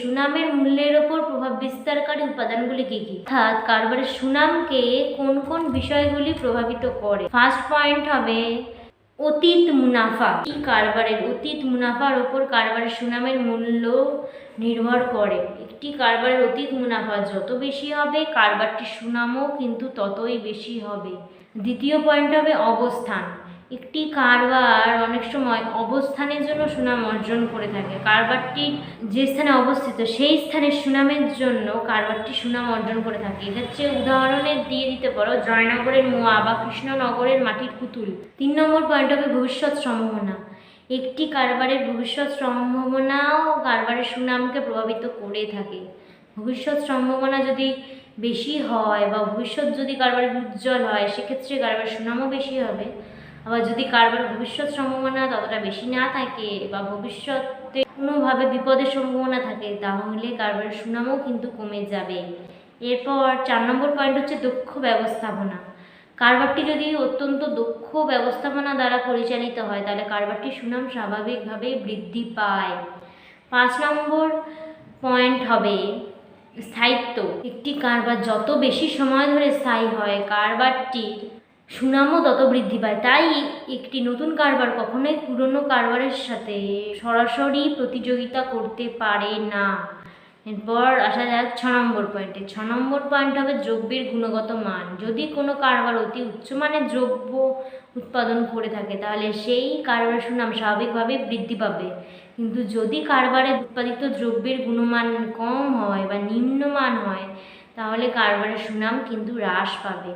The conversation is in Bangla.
সুনামের মূল্যের ওপর প্রভাব বিস্তারকারী উপাদানগুলি কি কি, অর্থাৎ কারবারের সুনামকে কোন কোন বিষয়গুলি প্রভাবিত করে। ফার্স্ট পয়েন্ট হবে অতীত মুনাফা। এই কারবারের অতীত মুনাফার ওপর কারবারের সুনামের মূল্য নির্ভর করে। একটি কারবারের অতীত মুনাফা যত বেশি হবে কারবারটির সুনামও কিন্তু ততই বেশি হবে। দ্বিতীয় পয়েন্ট হবে অবস্থান। একটি কারবার অনেক সময় অবস্থানের জন্য সুনাম অর্জন করে থাকে। কারবারটি যে স্থানে অবস্থিত সেই স্থানের সুনামের জন্য কারবারটি সুনাম অর্জন করে থাকে। এক্ষেত্রে উদাহরণে দিয়ে দিতে পারো জয়নগরের মোয়া বা কৃষ্ণনগরের মাটির পুতুল। 3 নম্বর পয়েন্ট হবে ভবিষ্যৎ সম্ভাবনা। একটি কারবারের ভবিষ্যৎ সম্ভাবনাও কারবারের সুনামকে প্রভাবিত করে থাকে। ভবিষ্যৎ সম্ভাবনা যদি বেশি হয় বা ভবিষ্যৎ যদি কারবারের উজ্জ্বল হয় সেক্ষেত্রে কারবারের সুনামও বেশি হবে। আবার যদি কারবারের ভবিষ্যৎ সম্ভাবনা ততটা বেশি না থাকে বা ভবিষ্যতে কোনোভাবে বিপদের সম্ভাবনা থাকে তাহলে কারবারের সুনামও কিন্তু কমে যাবে। এরপর 4 নম্বর পয়েন্ট হচ্ছে দক্ষ ব্যবস্থাপনা। কারবারটি যদি অত্যন্ত দক্ষ ব্যবস্থাপনা দ্বারা পরিচালিত হয় তাহলে কারবারটির সুনাম স্বাভাবিকভাবেই বৃদ্ধি পায়। 5 নম্বর পয়েন্ট হবে স্থায়িত্ব। একটি কারবার যত বেশি সময় ধরে স্থায়ী হয় কারবারটির সুনামও তত বৃদ্ধি পায়। তাই একটি নতুন কারবার কখনোই পুরনো কারবারের সাথে সরাসরি প্রতিযোগিতা করতে পারে না। এরপর আসা যাক 6 নম্বর পয়েন্টে। 6 নম্বর পয়েন্ট হবে দ্রব্যের গুণগত মান। যদি কোনো কারবার অতি উচ্চমানের দ্রব্য উৎপাদন করে থাকে তাহলে সেই কারবারের সুনাম স্বাভাবিকভাবেই বৃদ্ধি পাবে। কিন্তু যদি কারবারে উৎপাদিত দ্রব্যের গুণমান কম হয় বা নিম্নমান হয় তাহলে কারবারের সুনাম কিন্তু হ্রাস পাবে।